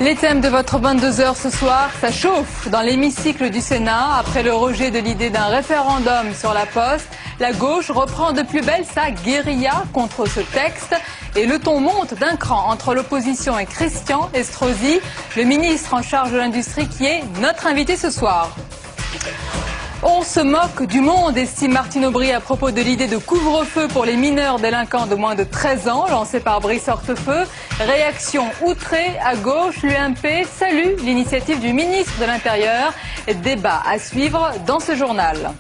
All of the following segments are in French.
Les thèmes de votre 22h ce soir, ça chauffe dans l'hémicycle du Sénat. Après le rejet de l'idée d'un référendum sur la Poste, la gauche reprend de plus belle sa guérilla contre ce texte. Et le ton monte d'un cran entre l'opposition et Christian Estrosi, le ministre en charge de l'industrie qui est notre invité ce soir. On se moque du monde, estime Martine Aubry à propos de l'idée de couvre-feu pour les mineurs délinquants de moins de 13 ans, lancée par Brice Hortefeux. Réaction outrée à gauche, l'UMP salue l'initiative du ministre de l'Intérieur. Débat à suivre dans ce journal.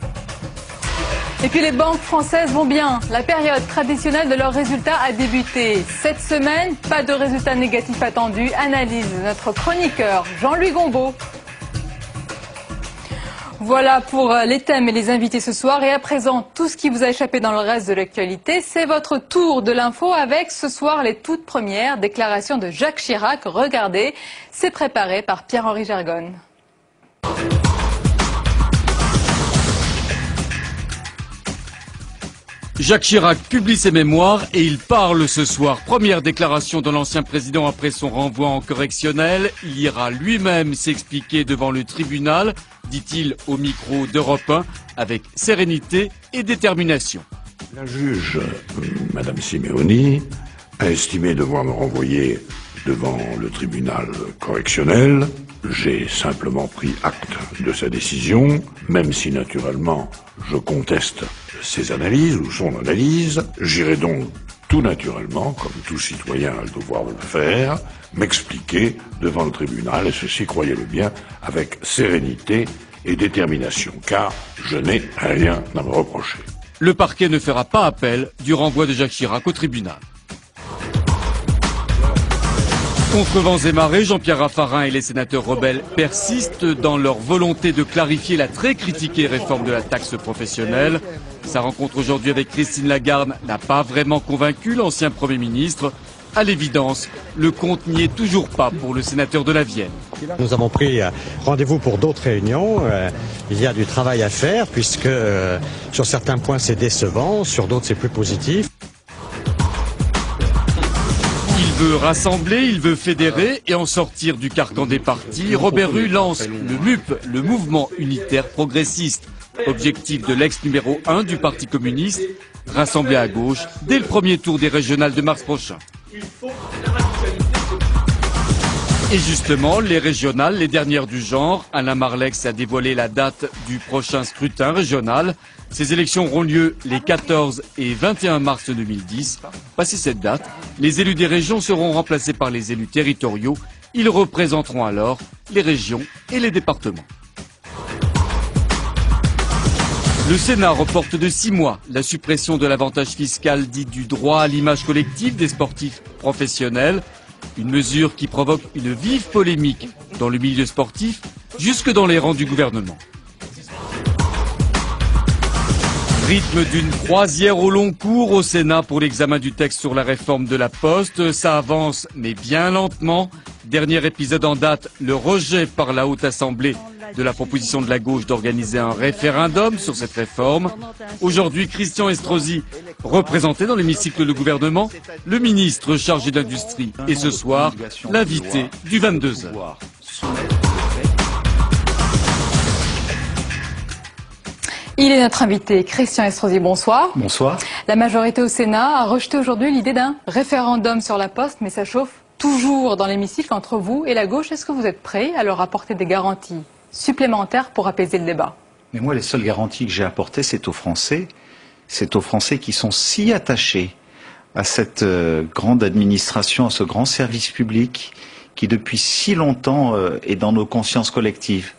Et puis les banques françaises vont bien. La période traditionnelle de leurs résultats a débuté. Cette semaine, pas de résultats négatifs attendus. Analyse de notre chroniqueur Jean-Louis Gombaud. Voilà pour les thèmes et les invités ce soir. Et à présent, tout ce qui vous a échappé dans le reste de l'actualité, c'est votre tour de l'info avec ce soir les toutes premières déclarations de Jacques Chirac. Regardez, c'est préparé par Pierre-Henri Gergonne. Jacques Chirac publie ses mémoires et il parle ce soir. Première déclaration de l'ancien président après son renvoi en correctionnel. Il ira lui-même s'expliquer devant le tribunal, dit-il au micro d'Europe 1, avec sérénité et détermination. La juge, Madame Simeoni, a estimé devoir me renvoyer devant le tribunal correctionnel. J'ai simplement pris acte de sa décision, même si naturellement je conteste ses analyses ou son analyse. J'irai donc tout naturellement, comme tout citoyen a le devoir de le faire, m'expliquer devant le tribunal, et ceci, croyez-le bien, avec sérénité et détermination, car je n'ai rien à me reprocher. Le parquet ne fera pas appel du renvoi de Jacques Chirac au tribunal. Contre vents et marées, Jean-Pierre Raffarin et les sénateurs rebelles persistent dans leur volonté de clarifier la très critiquée réforme de la taxe professionnelle. Sa rencontre aujourd'hui avec Christine Lagarde n'a pas vraiment convaincu l'ancien Premier ministre. À l'évidence, le compte n'y est toujours pas pour le sénateur de la Vienne. Nous avons pris rendez-vous pour d'autres réunions. Il y a du travail à faire puisque sur certains points c'est décevant, sur d'autres c'est plus positif. Il veut rassembler, il veut fédérer et en sortir du carcan des partis. Robert Rue lance le MUP, le mouvement unitaire progressiste. Objectif de l'ex numéro 1 du Parti communiste, rassembler à gauche dès le premier tour des régionales de mars prochain. Et justement, les régionales, les dernières du genre, Alain Marlex a dévoilé la date du prochain scrutin régional. Ces élections auront lieu les 14 et 21 mars 2010. Passé cette date, les élus des régions seront remplacés par les élus territoriaux. Ils représenteront alors les régions et les départements. Le Sénat reporte de 6 mois la suppression de l'avantage fiscal dit du droit à l'image collective des sportifs professionnels. Une mesure qui provoque une vive polémique dans le milieu sportif, jusque dans les rangs du gouvernement. Rythme d'une croisière au long cours au Sénat pour l'examen du texte sur la réforme de la Poste. Ça avance, mais bien lentement. Dernier épisode en date, le rejet par la Haute Assemblée de la proposition de la gauche d'organiser un référendum sur cette réforme. Aujourd'hui, Christian Estrosi, représenté dans l'hémicycle du gouvernement, le ministre chargé de l'industrie. Et ce soir, l'invité du 22h. Il est notre invité, Christian Estrosi, bonsoir. Bonsoir. La majorité au Sénat a rejeté aujourd'hui l'idée d'un référendum sur la Poste, mais ça chauffe toujours dans l'hémicycle entre vous et la gauche. Est-ce que vous êtes prêts à leur apporter des garanties supplémentaires pour apaiser le débat? Mais moi, les seules garanties que j'ai apportées, c'est aux Français. C'est aux Français qui sont si attachés à cette grande administration, à ce grand service public qui, depuis si longtemps, est dans nos consciences collectives.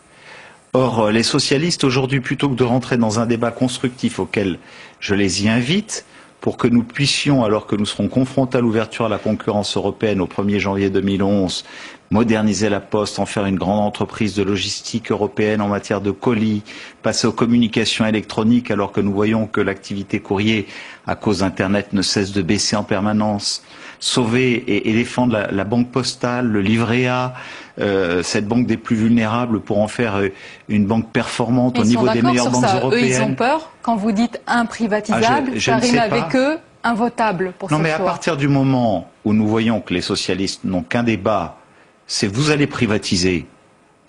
Or, les socialistes, aujourd'hui, plutôt que de rentrer dans un débat constructif auquel je les y invite, pour que nous puissions, alors que nous serons confrontés à l'ouverture à la concurrence européenne au 1er janvier 2011, moderniser la Poste, en faire une grande entreprise de logistique européenne en matière de colis, passer aux communications électroniques alors que nous voyons que l'activité courrier, à cause d'Internet, ne cesse de baisser en permanence, sauver et défendre la banque postale, le livret A, cette banque des plus vulnérables pour en faire une banque performante au niveau des meilleures banques européennes. Eux, ils ont peur quand vous dites imprivatisable, ça rime avec eux, invotable pour ce choix. Non mais à partir du moment où nous voyons que les socialistes n'ont qu'un débat c'est vous allez privatiser.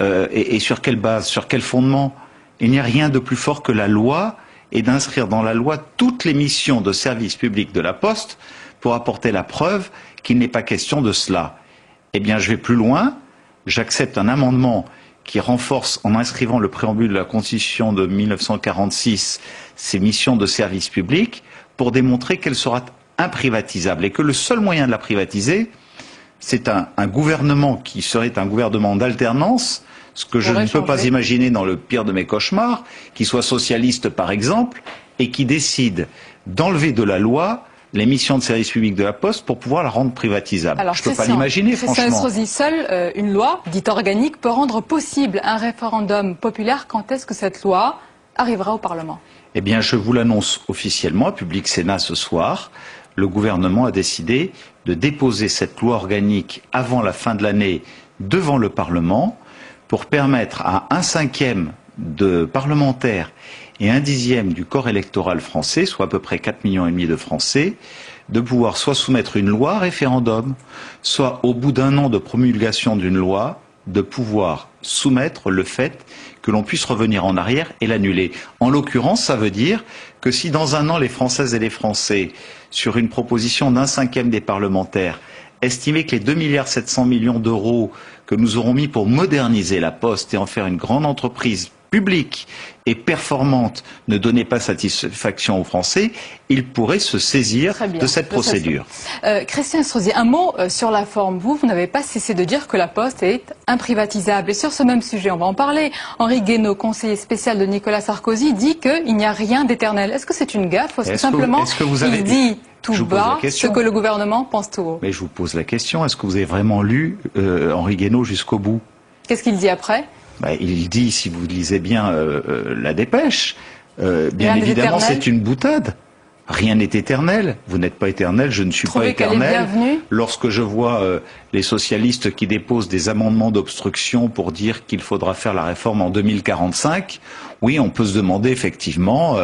Et sur quelle base, sur quel fondement? Il n'y a rien de plus fort que la loi et d'inscrire dans la loi toutes les missions de service public de la Poste pour apporter la preuve qu'il n'est pas question de cela. Eh bien, je vais plus loin. J'accepte un amendement qui renforce, en inscrivant le préambule de la Constitution de 1946, ces missions de service public pour démontrer qu'elle sera imprivatisable et que le seul moyen de la privatiser, c'est un gouvernement qui serait un gouvernement d'alternance, ce que je ne peux pas imaginer dans le pire de mes cauchemars, qui soit socialiste par exemple, et qui décide d'enlever de la loi les missions de service public de la Poste pour pouvoir la rendre privatisable. Alors, je ne peux pas l'imaginer, franchement. Christian Estrosi, seule une loi, dite organique, peut rendre possible un référendum populaire. Quand est-ce que cette loi arrivera au Parlement? Eh bien, je vous l'annonce officiellement, Public Sénat ce soir. Le gouvernement a décidé de déposer cette loi organique avant la fin de l'année devant le Parlement pour permettre à 1/5 de parlementaires et 1/10 du corps électoral français, soit à peu près 4,5 millions de Français, de pouvoir soit soumettre une loi à référendum, soit au bout d'un an de promulgation d'une loi, de pouvoir soumettre le fait que l'on puisse revenir en arrière et l'annuler. En l'occurrence, ça veut dire que si dans un an les Françaises et les Français, sur une proposition d'1/5 des parlementaires, estimaient que les 2,7 milliards d'euros que nous aurons mis pour moderniser la Poste et en faire une grande entreprise publique et performante ne donnait pas satisfaction aux Français, ils pourraient se saisir de cette procédure. Christian Estrosi, un mot sur la forme. Vous n'avez pas cessé de dire que la Poste est imprivatisable. Et sur ce même sujet, on va en parler. Henri Guénaud, conseiller spécial de Nicolas Sarkozy, dit qu'il n'y a rien d'éternel. Est-ce que c'est une gaffe ou est-ce que simplement il dit tout bas ce que le gouvernement pense tout haut? Mais je vous pose la question, est-ce que vous avez vraiment lu Henri Guénaud jusqu'au bout? Qu'est-ce qu'il dit après? Il dit, si vous lisez bien la dépêche, bien évidemment c'est une boutade. Rien n'est éternel. Vous n'êtes pas éternel, je ne suis pas éternel. Lorsque je vois les socialistes qui déposent des amendements d'obstruction pour dire qu'il faudra faire la réforme en 2045, oui, on peut se demander effectivement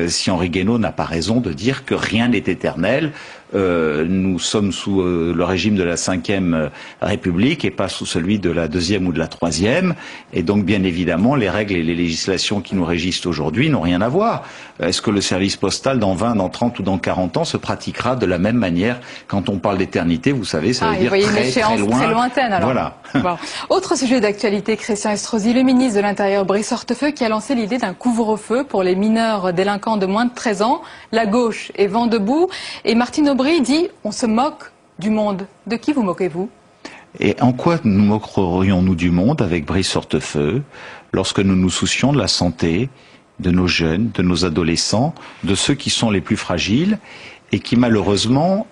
si Henri Guénaud n'a pas raison de dire que rien n'est éternel. Nous sommes sous le régime de la 5e République et pas sous celui de la 2e ou de la 3e. Et donc, bien évidemment, les règles et les législations qui nous régissent aujourd'hui n'ont rien à voir. Est-ce que le service postal, dans 20, dans 30 ou dans 40 ans, se pratiquera de la même manière? Quand on parle d'éternité, vous savez, ça veut dire très loin. Très lointaine, alors. Voilà. Bon. Autre sujet d'actualité, Christian Estrosi, le ministre de l'Intérieur, Brice Hortefeux, qui a lancé l'idée d'un couvre-feu pour les mineurs délinquants de moins de 13 ans. La gauche est vent debout. Et Martine Aubry dit « on se moque du monde ». De qui vous moquez-vous? Et en quoi nous moquerions-nous du monde avec Brice Hortefeux lorsque nous nous soucions de la santé de nos jeunes, de nos adolescents, de ceux qui sont les plus fragiles et qui malheureusement,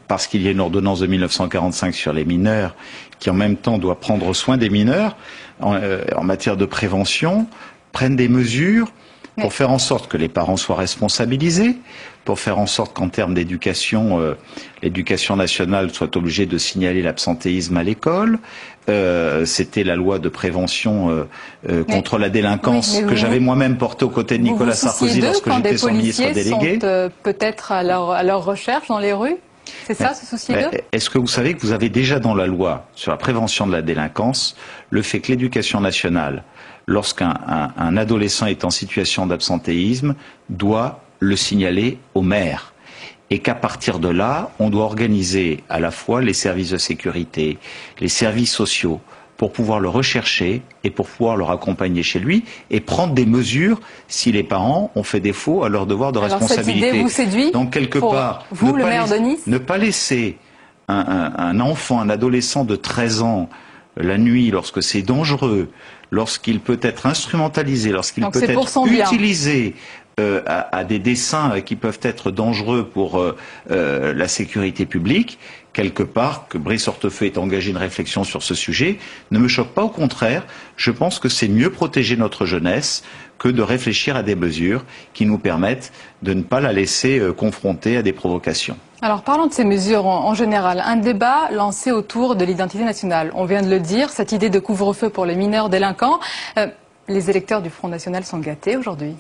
parce qu'il y a une ordonnance de 1945 sur les mineurs, qui en même temps doit prendre soin des mineurs en matière de prévention, prennent des mesures pour faire en sorte que les parents soient responsabilisés, pour faire en sorte qu'en termes d'éducation, l'éducation nationale soit obligée de signaler l'absentéisme à l'école. C'était la loi de prévention contre la délinquance que j'avais moi-même portée aux côtés de Nicolas Sarkozy lorsque j'étais son ministre délégué. Sont peut-être à leur recherche dans les rues? C'est ça, ce souci d'eux? Est-ce que vous savez que vous avez déjà dans la loi sur la prévention de la délinquance le fait que l'éducation nationale, lorsqu'un adolescent est en situation d'absentéisme, doit le signaler au maire. Et qu'à partir de là, on doit organiser à la fois les services de sécurité, les services sociaux, pour pouvoir le rechercher et pour pouvoir le raccompagner chez lui et prendre des mesures si les parents ont fait défaut à leur devoir de responsabilité. Cette idée vous séduit? Donc quelque part, vous, le maire de Nice, ne pas laisser un enfant, un adolescent de 13 ans la nuit lorsque c'est dangereux, lorsqu'il peut être instrumentalisé, lorsqu'il peut être utilisé à des desseins qui peuvent être dangereux pour la sécurité publique, quelque part, que Brice Hortefeux ait engagé une réflexion sur ce sujet, ne me choque pas. Au contraire, je pense que c'est mieux protéger notre jeunesse que de réfléchir à des mesures qui nous permettent de ne pas la laisser confrontée à des provocations. Alors parlons de ces mesures en général. Un débat lancé autour de l'identité nationale. On vient de le dire, cette idée de couvre-feu pour les mineurs délinquants. Les électeurs du Front National sont gâtés aujourd'hui.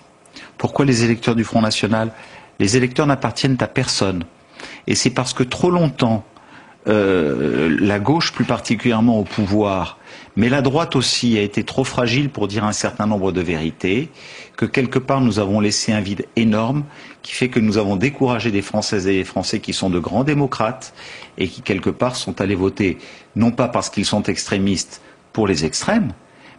Pourquoi les électeurs du Front National? Les électeurs n'appartiennent à personne. Et c'est parce que trop longtemps, la gauche plus particulièrement au pouvoir, mais la droite aussi a été trop fragile pour dire un certain nombre de vérités, que quelque part nous avons laissé un vide énorme qui fait que nous avons découragé des Françaises et des Français qui sont de grands démocrates et qui quelque part sont allés voter non pas parce qu'ils sont extrémistes pour les extrêmes,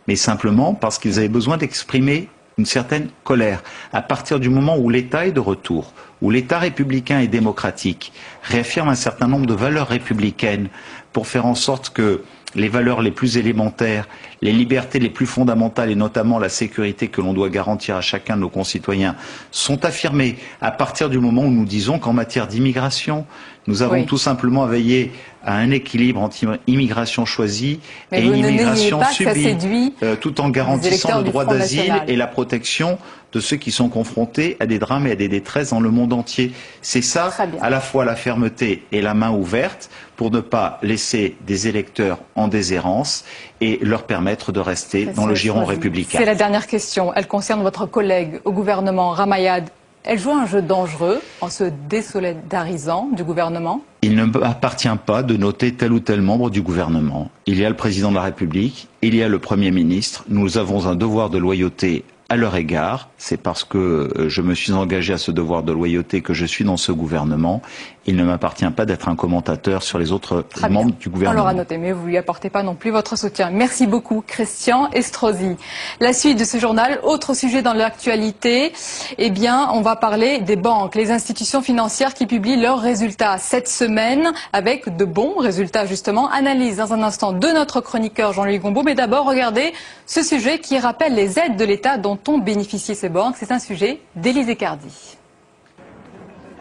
mais simplement parce qu'ils avaient besoin d'exprimer une certaine colère. À partir du moment où l'État est de retour, où l'État républicain et démocratique réaffirme un certain nombre de valeurs républicaines pour faire en sorte que les valeurs les plus élémentaires, les libertés les plus fondamentales et notamment la sécurité que l'on doit garantir à chacun de nos concitoyens sont affirmées à partir du moment où nous disons qu'en matière d'immigration, nous avons tout simplement à veiller à un équilibre entre immigration choisie et une immigration subie, tout en garantissant le droit d'asile et la protection de ceux qui sont confrontés à des drames et à des détresses dans le monde entier. C'est ça, à la fois la fermeté et la main ouverte pour ne pas laisser des électeurs en déshérence et leur permettre de rester dans le giron républicain. C'est la dernière question. Elle concerne votre collègue au gouvernement, Ramayad. Elle joue un jeu dangereux en se désolidarisant du gouvernement. Il ne m'appartient pas de noter tel ou tel membre du gouvernement. Il y a le président de la République, il y a le Premier ministre. Nous avons un devoir de loyauté à leur égard. C'est parce que je me suis engagé à ce devoir de loyauté que je suis dans ce gouvernement. Il ne m'appartient pas d'être un commentateur sur les autres membres du gouvernement. On l'aura noté, mais vous ne lui apportez pas non plus votre soutien. Merci beaucoup, Christian Estrosi. La suite de ce journal, autre sujet dans l'actualité, eh bien, on va parler des banques, les institutions financières qui publient leurs résultats cette semaine, avec de bons résultats justement. Analyse dans un instant de notre chroniqueur Jean-Louis Gombaud. Mais d'abord, regardez ce sujet qui rappelle les aides de l'État dont ont bénéficié ces banques. C'est un sujet d'Élisée Cardi.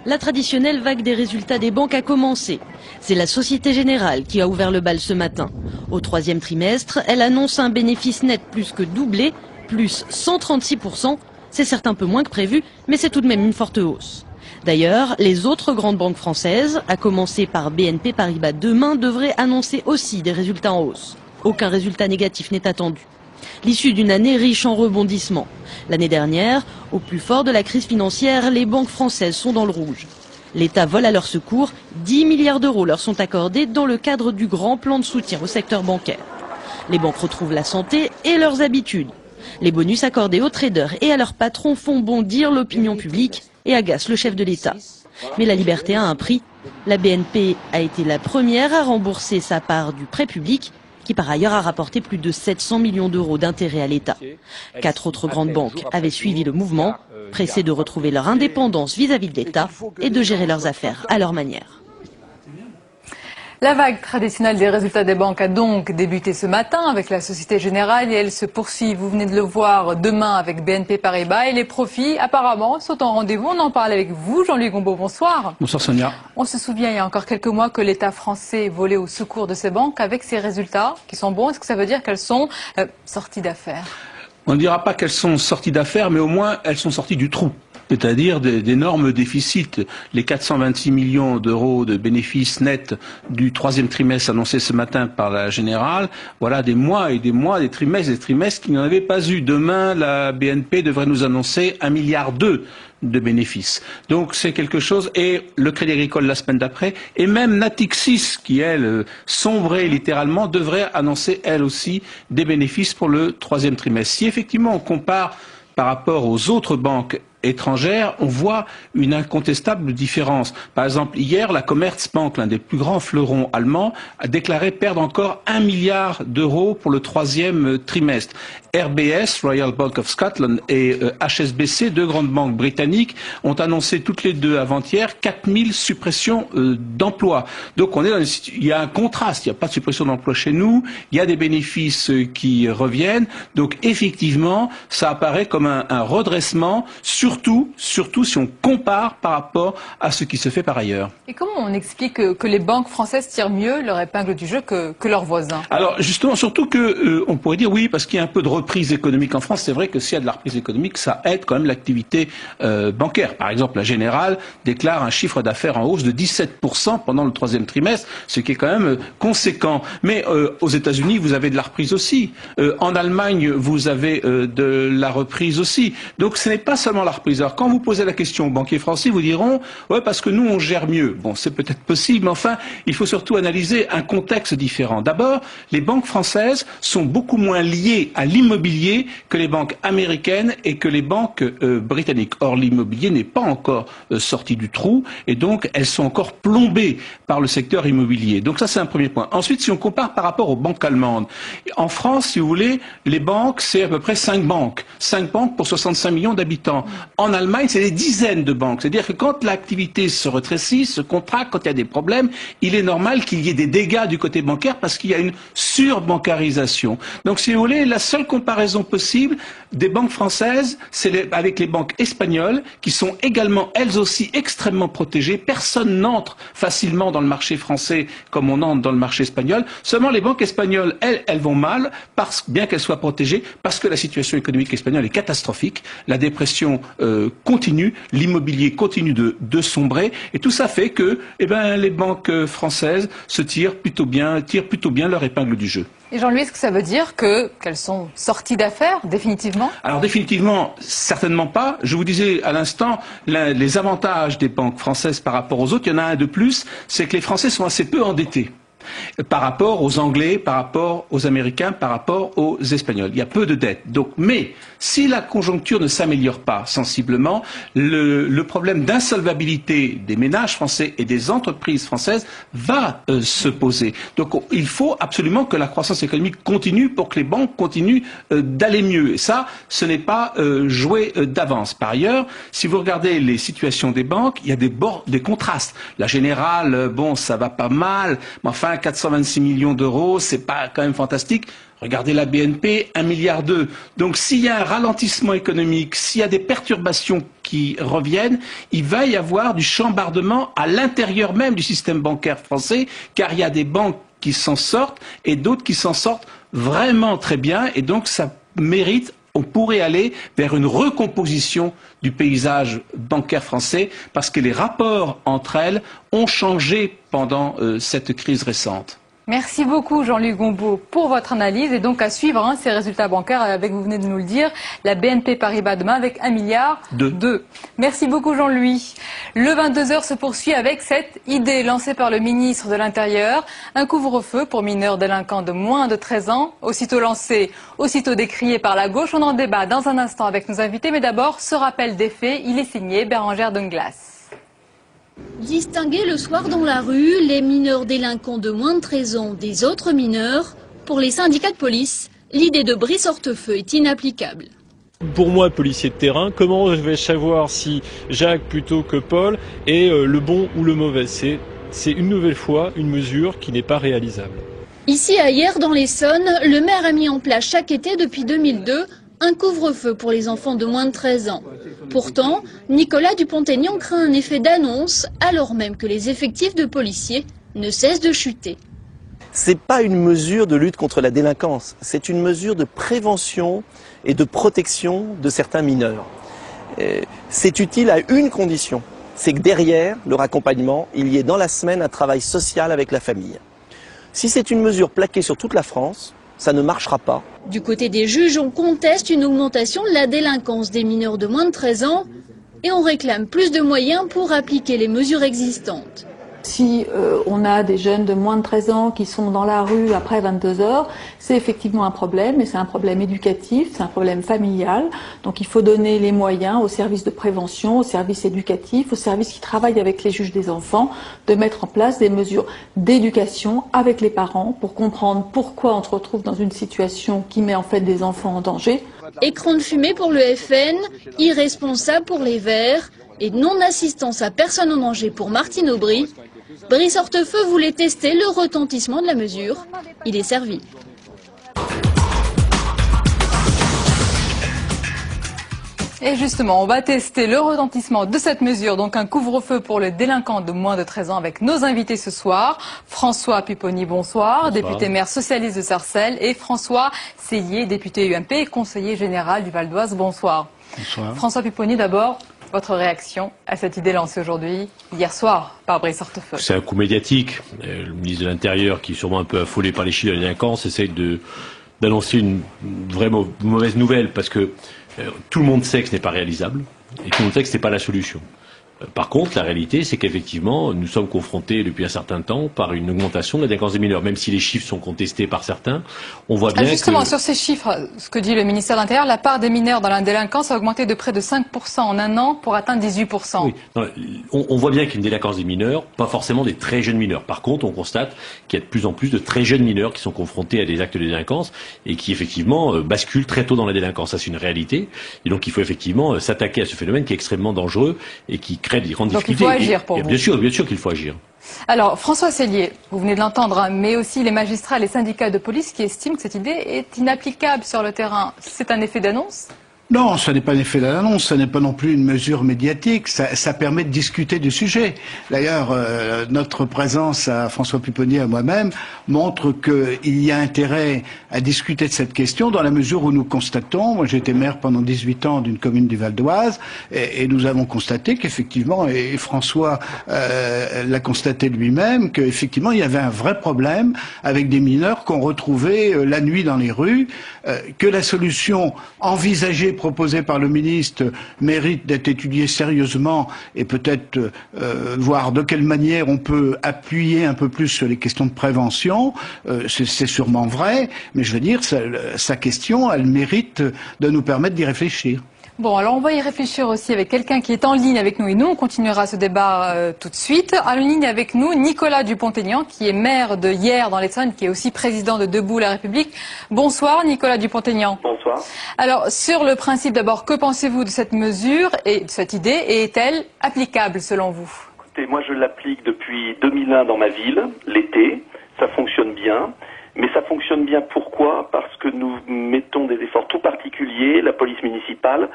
La traditionnelle vague des résultats des banques a commencé. C'est la Société Générale qui a ouvert le bal ce matin. Au troisième trimestre, elle annonce un bénéfice net plus que doublé, plus 136%. C'est certes un peu moins que prévu, mais c'est tout de même une forte hausse. D'ailleurs, les autres grandes banques françaises, à commencer par BNP Paribas demain, devraient annoncer aussi des résultats en hausse. Aucun résultat négatif n'est attendu. L'issue d'une année riche en rebondissements. L'année dernière, au plus fort de la crise financière, les banques françaises sont dans le rouge. L'État vole à leur secours, 10 milliards d'euros leur sont accordés dans le cadre du grand plan de soutien au secteur bancaire. Les banques retrouvent la santé et leurs habitudes. Les bonus accordés aux traders et à leurs patrons font bondir l'opinion publique et agacent le chef de l'État. Mais la liberté a un prix. La BNP a été la première à rembourser sa part du prêt public, qui par ailleurs a rapporté plus de 700 millions d'euros d'intérêts à l'État. 4 autres grandes banques avaient suivi le mouvement, pressées de retrouver leur indépendance vis-à-vis de l'État et de gérer leurs affaires à leur manière. La vague traditionnelle des résultats des banques a donc débuté ce matin avec la Société Générale et elle se poursuit, vous venez de le voir, demain avec BNP Paribas et les profits apparemment sont en rendez-vous. On en parle avec vous, Jean-Louis Gombaud, bonsoir. Bonsoir Sonia. On se souvient il y a encore quelques mois que l'État français volait au secours de ces banques avec ces résultats qui sont bons. Est-ce que ça veut dire qu'elles sont sorties d'affaires? On ne dira pas qu'elles sont sorties d'affaires, mais au moins elles sont sorties du trou. C'est-à-dire d'énormes déficits. Les 426 millions d'euros de bénéfices nets du troisième trimestre annoncés ce matin par la Générale, voilà des mois et des mois, des trimestres qui n'en avaient pas eu. Demain, la BNP devrait nous annoncer 1,2 milliard de bénéfices. Donc c'est quelque chose, et le Crédit Agricole la semaine d'après, et même Natixis, qui elle sombrait littéralement, devrait annoncer elle aussi des bénéfices pour le troisième trimestre. Si effectivement on compare par rapport aux autres banques étrangères, on voit une incontestable différence. Par exemple, hier, la Commerzbank, l'un des plus grands fleurons allemands, a déclaré perdre encore 1 milliard d'euros pour le troisième trimestre. RBS, Royal Bank of Scotland, et HSBC, deux grandes banques britanniques, ont annoncé toutes les deux avant-hier 4000 suppressions d'emplois. Donc on est dans il y a un contraste, il n'y a pas de suppression d'emplois chez nous, il y a des bénéfices qui reviennent. Donc effectivement, ça apparaît comme un redressement, surtout si on compare par rapport à ce qui se fait par ailleurs. Et comment on explique que les banques françaises tirent mieux leur épingle du jeu que leurs voisins? Alors justement, surtout que on pourrait dire oui, parce qu'il y a un peu de reprise économique en France. C'est vrai que s'il y a de la reprise économique, ça aide quand même l'activité bancaire. Par exemple, la Générale déclare un chiffre d'affaires en hausse de 17% pendant le troisième trimestre, ce qui est quand même conséquent. Mais aux États-Unis, vous avez de la reprise aussi. En Allemagne, vous avez de la reprise aussi. Donc ce n'est pas seulement la reprise. Alors quand vous posez la question aux banquiers français, vous diront ouais parce que nous on gère mieux. Bon, c'est peut-être possible, mais enfin il faut surtout analyser un contexte différent. D'abord, les banques françaises sont beaucoup moins liées à l'immobilier que les banques américaines et que les banques britanniques. Or l'immobilier n'est pas encore sorti du trou et donc elles sont encore plombées par le secteur immobilier. Donc ça c'est un premier point. Ensuite, si on compare par rapport aux banques allemandes, en France, si vous voulez, les banques c'est à peu près 5 banques. 5 banques pour 65 millions d'habitants. En Allemagne, c'est des dizaines de banques. C'est-à-dire que quand l'activité se rétrécit, se contracte, quand il y a des problèmes, il est normal qu'il y ait des dégâts du côté bancaire parce qu'il y a une surbancarisation. Donc, si vous voulez, la seule comparaison possible des banques françaises, c'est avec les banques espagnoles qui sont également, elles aussi, extrêmement protégées. Personne n'entre facilement dans le marché français comme on entre dans le marché espagnol. Seulement, les banques espagnoles, elles vont mal, bien qu'elles soient protégées, parce que la situation économique espagnole est catastrophique, la dépression continue, l'immobilier continue de sombrer, et tout ça fait que les banques françaises se tirent plutôt bien leur épingle du jeu. Et Jean-Louis, est-ce que ça veut dire qu'elles sont sorties d'affaires, définitivement? Alors définitivement, certainement pas. Je vous disais à l'instant, les avantages des banques françaises par rapport aux autres, il y en a un de plus, c'est que les Français sont assez peu endettés. Par rapport aux Anglais, par rapport aux Américains, par rapport aux Espagnols. Il y a peu de dettes. Donc, mais si la conjoncture ne s'améliore pas sensiblement, le problème d'insolvabilité des ménages français et des entreprises françaises va se poser. Donc, il faut absolument que la croissance économique continue pour que les banques continuent d'aller mieux. Et ça, ce n'est pas joué d'avance. Par ailleurs, si vous regardez les situations des banques, il y a des contrastes. La Générale, bon, ça va pas mal, mais enfin, 426 millions d'euros, c'est pas quand même fantastique. Regardez la BNP, 1,2 milliard. Donc s'il y a un ralentissement économique, s'il y a des perturbations qui reviennent, il va y avoir du chambardement à l'intérieur même du système bancaire français, car il y a des banques qui s'en sortent et d'autres qui s'en sortent vraiment très bien. Et donc ça mérite, on pourrait aller vers une recomposition du paysage bancaire français parce que les rapports entre elles ont changé pendant cette crise récente. Merci beaucoup Jean-Luc Gombaud pour votre analyse et donc à suivre ces résultats bancaires avec, vous venez de nous le dire, la BNP Paribas demain avec 1,2 milliard. Merci beaucoup Jean-Louis. Le 22h se poursuit avec cette idée lancée par le ministre de l'Intérieur, un couvre-feu pour mineurs délinquants de moins de 13 ans, aussitôt lancé, aussitôt décrié par la gauche. On en débat dans un instant avec nos invités, mais d'abord ce rappel des faits, il est signé Bérangère Denglas. Distinguer le soir dans la rue les mineurs délinquants de moins de 13 ans des autres mineurs, pour les syndicats de police, l'idée de Brice Hortefeux est inapplicable. Pour moi, policier de terrain, comment je vais savoir si Jacques plutôt que Paul est le bon ou le mauvais? C'est une nouvelle fois une mesure qui n'est pas réalisable. Ici à Hyères dans l'Essonne, le maire a mis en place chaque été depuis 2002 un couvre-feu pour les enfants de moins de 13 ans. Pourtant, Nicolas Dupont-Aignan craint un effet d'annonce alors même que les effectifs de policiers ne cessent de chuter. C'est pas une mesure de lutte contre la délinquance, c'est une mesure de prévention et de protection de certains mineurs. C'est utile à une condition, c'est que derrière leur accompagnement, il y ait dans la semaine un travail social avec la famille. Si c'est une mesure plaquée sur toute la France, ça ne marchera pas. Du côté des juges, on conteste une augmentation de la délinquance des mineurs de moins de 13 ans et on réclame plus de moyens pour appliquer les mesures existantes. Si on a des jeunes de moins de 13 ans qui sont dans la rue après 22 heures, c'est effectivement un problème, et c'est un problème éducatif, c'est un problème familial. Donc il faut donner les moyens aux services de prévention, aux services éducatifs, aux services qui travaillent avec les juges des enfants, de mettre en place des mesures d'éducation avec les parents pour comprendre pourquoi on se retrouve dans une situation qui met en fait des enfants en danger. Écran de fumée pour le FN, irresponsable pour les Verts et non-assistance à personne en danger pour Martine Aubry. Brice Hortefeux voulait tester le retentissement de la mesure. Il est servi. Et justement, on va tester le retentissement de cette mesure, donc un couvre-feu pour les délinquants de moins de 13 ans avec nos invités ce soir. François Pupponi, bonsoir, député maire socialiste de Sarcelles, et François Sellier, député UMP et conseiller général du Val d'Oise, bonsoir. Bonsoir. François Pupponi, d'abord, votre réaction à cette idée lancée aujourd'hui, hier soir, par Brice Hortefeux? C'est un coup médiatique. Le ministre de l'Intérieur, qui est sûrement un peu affolé par les chiffres de la délinquance, essaye d'annoncer une vraie mauvaise nouvelle, parce que tout le monde sait que ce n'est pas réalisable. et tout le texte n'est pas la solution. Par contre, la réalité, c'est qu'effectivement, nous sommes confrontés depuis un certain temps par une augmentation de la délinquance des mineurs. Même si les chiffres sont contestés par certains, on voit bien justement, sur ces chiffres, ce que dit le ministère de l'Intérieur, la part des mineurs dans la délinquance a augmenté de près de 5% en un an pour atteindre 18%. Oui. Non, on voit bien qu'il y a une délinquance des mineurs, pas forcément des très jeunes mineurs. Par contre, on constate qu'il y a de plus en plus de très jeunes mineurs qui sont confrontés à des actes de délinquance et qui, effectivement, basculent très tôt dans la délinquance. Ça, c'est une réalité. Et donc, il faut effectivement s'attaquer à ce phénomène qui est extrêmement dangereux et qui crée des grandes difficultés. Donc il faut agir pour vous. Bien sûr qu'il faut agir. Alors, François Sellier, vous venez de l'entendre, hein, mais aussi les magistrats et les syndicats de police qui estiment que cette idée est inapplicable sur le terrain. C'est un effet d'annonce ? Non, ce n'est pas un effet d'annonce, ce n'est pas non plus une mesure médiatique, ça permet de discuter du sujet. D'ailleurs, notre présence à François Pupponi et à moi-même montre qu'il y a intérêt à discuter de cette question dans la mesure où nous constatons, moi j'ai été maire pendant 18 ans d'une commune du Val d'Oise, et nous avons constaté qu'effectivement, et François l'a constaté lui-même, qu'effectivement il y avait un vrai problème avec des mineurs qu'on retrouvait la nuit dans les rues, que la solution envisagée proposé par le ministre mérite d'être étudié sérieusement et peut-être voir de quelle manière on peut appuyer un peu plus sur les questions de prévention. C'est sûrement vrai, mais je veux dire, sa question, elle mérite de nous permettre d'y réfléchir. Bon, alors on va y réfléchir aussi avec quelqu'un qui est en ligne avec nous et nous, on continuera ce débat tout de suite. En ligne avec nous, Nicolas Dupont-Aignan, qui est maire de Hyères dans l'Essonne, qui est aussi président de Debout la République. Bonsoir Nicolas Dupont-Aignan. Bonsoir. Alors, sur le principe d'abord, que pensez-vous de cette mesure et de cette idée, et est-elle applicable selon vous? Écoutez, moi je l'applique depuis 2001 dans ma ville, l'été, ça fonctionne bien. Mais ça fonctionne bien pourquoi? Parce que nous mettons des efforts tout particuliers, la police municipale,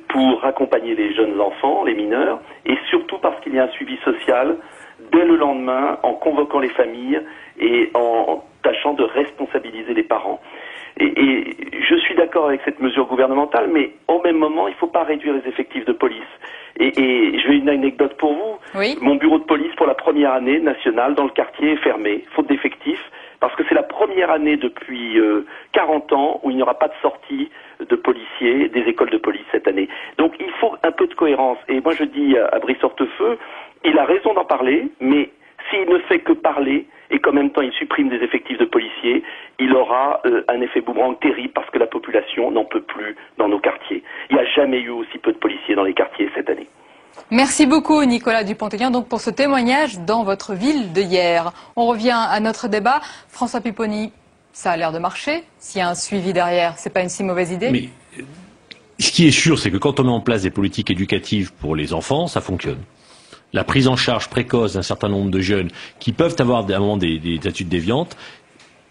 pour accompagner les jeunes enfants, les mineurs, et surtout parce qu'il y a un suivi social dès le lendemain, en convoquant les familles et en tâchant de responsabiliser les parents. Et je suis d'accord avec cette mesure gouvernementale, mais au même moment, il ne faut pas réduire les effectifs de police. Et je vais une anecdote pour vous. Oui. Mon bureau de police pour la première année nationale dans le quartier est fermé, faute d'effectifs, parce que c'est la première année depuis 40 ans où il n'y aura pas de sortie de policiers des écoles de police cette année. Donc il faut un peu de cohérence. Et moi je dis à Brice Hortefeux, il a raison d'en parler, mais s'il ne fait que parler et qu'en même temps il supprime des effectifs de policiers, il aura un effet boomerang terrible parce que la population n'en peut plus dans nos quartiers. Il n'y a jamais eu aussi peu de policiers dans les quartiers cette année. Merci beaucoup Nicolas Dupont-Aignan donc pour ce témoignage dans votre ville de Hyères. On revient à notre débat. François Pupponi, ça a l'air de marcher. S'il y a un suivi derrière, c'est pas une si mauvaise idée. Mais ce qui est sûr, c'est que quand on met en place des politiques éducatives pour les enfants, ça fonctionne. La prise en charge précoce d'un certain nombre de jeunes qui peuvent avoir à un moment des attitudes déviantes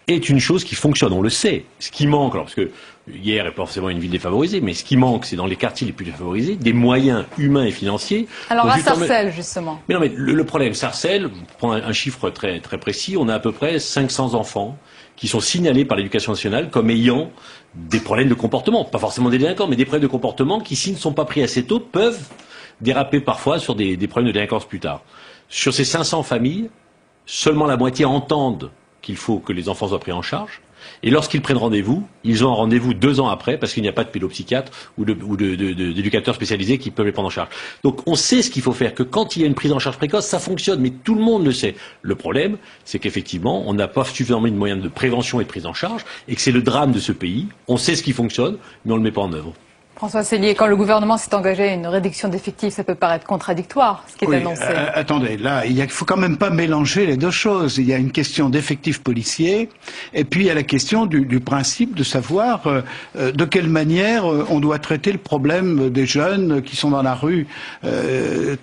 est une chose qui fonctionne, on le sait. Ce qui manque, alors parce que Hyères est pas forcément une ville défavorisée, mais ce qui manque, c'est dans les quartiers les plus défavorisés, des moyens humains et financiers. Alors à Sarcelles, justement. Mais non, mais le problème, Sarcelles, je prends un chiffre très, très précis, on a à peu près 500 enfants qui sont signalés par l'éducation nationale comme ayant des problèmes de comportement. Pas forcément des délinquants, mais des problèmes de comportement qui, s'ils ne sont pas pris assez tôt, peuvent déraper parfois sur des problèmes de délinquance plus tard. Sur ces 500 familles, seulement la moitié entendent qu'il faut que les enfants soient pris en charge. Et lorsqu'ils prennent rendez-vous, ils ont un rendez-vous 2 ans après parce qu'il n'y a pas de pédopsychiatre ou d'éducateurs spécialisés qui peuvent les prendre en charge. Donc on sait ce qu'il faut faire, que quand il y a une prise en charge précoce, ça fonctionne, mais tout le monde le sait. Le problème, c'est qu'effectivement, on n'a pas suffisamment de moyens de prévention et de prise en charge et que c'est le drame de ce pays. On sait ce qui fonctionne, mais on ne le met pas en œuvre. François Sellier, quand le gouvernement s'est engagé à une réduction d'effectifs, ça peut paraître contradictoire, ce qui est annoncé. Attendez, là, il faut quand même pas mélanger les deux choses. Il y a une question d'effectifs policiers, et puis il y a la question du principe de savoir de quelle manière on doit traiter le problème des jeunes qui sont dans la rue,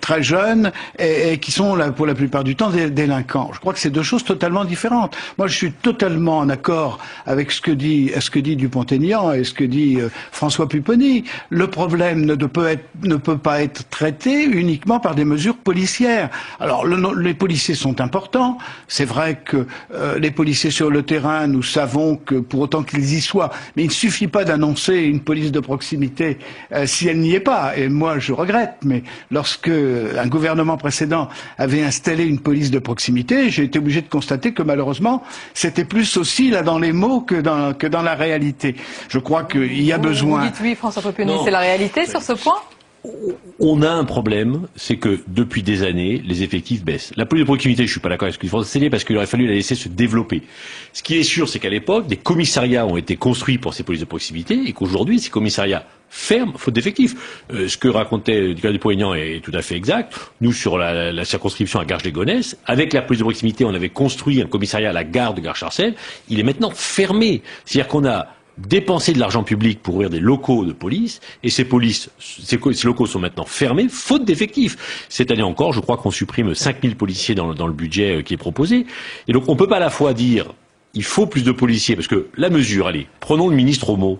très jeunes, et qui sont, là, pour la plupart du temps, des délinquants. Je crois que c'est deux choses totalement différentes. Moi, je suis totalement en accord avec ce que dit Dupont-Aignan et ce que dit François Pupponi. Le problème ne peut pas être traité uniquement par des mesures policières. Alors, les policiers sont importants. C'est vrai que les policiers sur le terrain, nous savons que pour autant qu'ils y soient, mais il ne suffit pas d'annoncer une police de proximité si elle n'y est pas. Et moi, je regrette, mais lorsque un gouvernement précédent avait installé une police de proximité, j'ai été obligé de constater que malheureusement, c'était plus aussi là dans les mots que dans la réalité. Je crois qu'il y a besoin. Vous dites oui, François Pupponi, c'est la réalité sur ce point? On a un problème, c'est que depuis des années, les effectifs baissent. La police de proximité, je suis pas d'accord avec ce qu'il faut enseigner parce qu'il aurait fallu la laisser se développer. Ce qui est sûr, c'est qu'à l'époque, des commissariats ont été construits pour ces polices de proximité et qu'aujourd'hui, ces commissariats ferment, faute d'effectifs. Ce que racontait Nicolas Dupont-Aignan est tout à fait exact. Nous, sur la circonscription à Garges-les-Gonesse, avec la police de proximité, on avait construit un commissariat à la gare de Gare-Charcel. Il est maintenant fermé. C'est-à-dire qu'on a dépenser de l'argent public pour ouvrir des locaux de police, et ces locaux sont maintenant fermés, faute d'effectifs. Cette année encore, je crois qu'on supprime 5000 policiers dans le budget qui est proposé. Et donc on ne peut pas à la fois dire, il faut plus de policiers, parce que la mesure, allez, prenons le ministre au mot.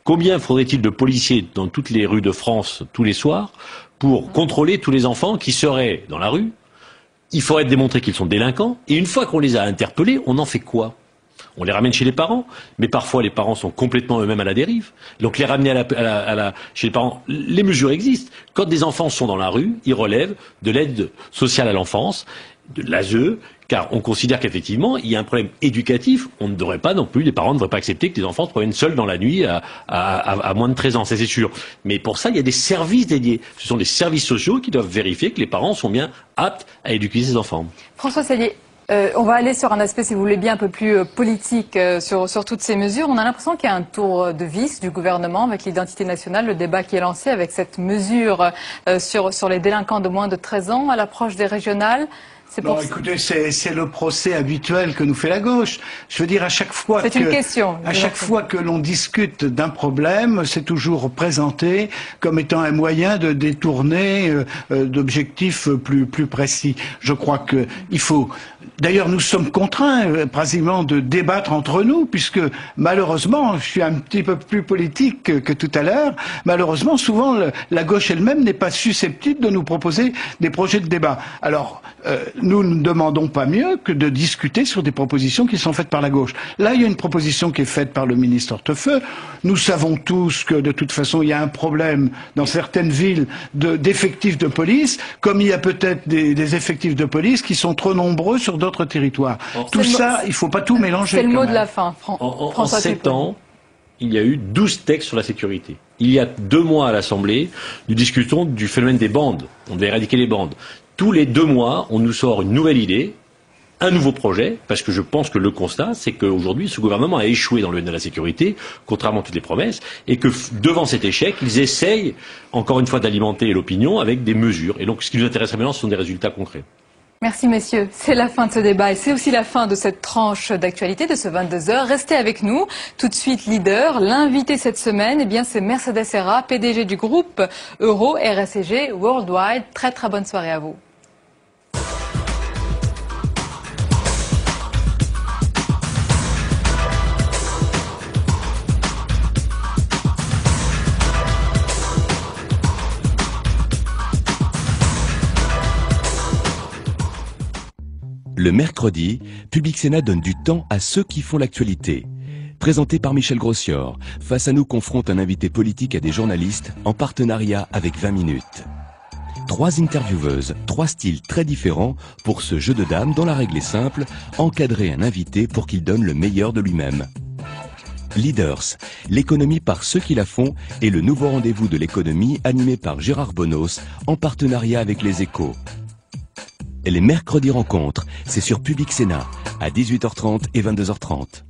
Combien faudrait-il de policiers dans toutes les rues de France, tous les soirs, pour contrôler tous les enfants qui seraient dans la rue? Il faudrait démontrer qu'ils sont délinquants, et une fois qu'on les a interpellés, on en fait quoi? On les ramène chez les parents, mais parfois les parents sont complètement eux-mêmes à la dérive. Donc les ramener chez les parents, les mesures existent. Quand des enfants sont dans la rue, ils relèvent de l'aide sociale à l'enfance, de l'ASE, car on considère qu'effectivement, il y a un problème éducatif. On ne devrait pas non plus, les parents ne devraient pas accepter que les enfants se promènent seuls dans la nuit à moins de 13 ans, ça c'est sûr. Mais pour ça, il y a des services dédiés. Ce sont des services sociaux qui doivent vérifier que les parents sont bien aptes à éduquer ces enfants. François Sellier. On va aller sur un aspect, si vous voulez bien, un peu plus politique sur toutes ces mesures. On a l'impression qu'il y a un tour de vis du gouvernement avec l'identité nationale, le débat qui est lancé avec cette mesure sur les délinquants de moins de 13 ans à l'approche des régionales. Non, écoutez, c'est le procès habituel que nous fait la gauche. Je veux dire, à chaque fois que l'on discute d'un problème, c'est toujours présenté comme étant un moyen de détourner d'objectifs plus précis. Je crois que il faut. D'ailleurs, nous sommes contraints, pratiquement, de débattre entre nous, puisque malheureusement, je suis un petit peu plus politique que tout à l'heure. Malheureusement, souvent, la gauche elle-même n'est pas susceptible de nous proposer des projets de débat. Alors, nous ne demandons pas mieux que de discuter sur des propositions qui sont faites par la gauche. Là, il y a une proposition qui est faite par le ministre Hortefeux. Nous savons tous que, de toute façon, il y a un problème dans certaines villes d'effectifs de police, comme il y a peut-être des effectifs de police qui sont trop nombreux sur d'autres territoires. Tout ça, il ne faut pas tout mélanger. C'est le mot de la fin, En 7 ans, il y a eu 12 textes sur la sécurité. Il y a 2 mois à l'Assemblée, nous discutons du phénomène des bandes. On devait éradiquer les bandes. Tous les 2 mois, on nous sort une nouvelle idée, un nouveau projet, parce que je pense que le constat, c'est qu'aujourd'hui, ce gouvernement a échoué dans le domaine de la sécurité, contrairement à toutes les promesses, et que devant cet échec, ils essayent, encore une fois, d'alimenter l'opinion avec des mesures. Et donc, ce qui nous intéresse maintenant, ce sont des résultats concrets. Merci messieurs, c'est la fin de ce débat et c'est aussi la fin de cette tranche d'actualité de ce 22h. Restez avec nous. Tout de suite, leader, l'invité cette semaine, eh bien c'est Mercedes Serra, PDG du groupe Euro RSCG Worldwide. Très très bonne soirée à vous. Le mercredi, Public Sénat donne du temps à ceux qui font l'actualité. Présenté par Michel Grossior, Face à nous confronte un invité politique à des journalistes en partenariat avec 20 minutes. 3 intervieweuses, 3 styles très différents pour ce jeu de dames dont la règle est simple, encadrer un invité pour qu'il donne le meilleur de lui-même. Leaders, l'économie par ceux qui la font est le nouveau rendez-vous de l'économie animé par Gérard Bonos en partenariat avec Les Échos. Les mercredis rencontres, c'est sur Public Sénat à 18h30 et 22h30.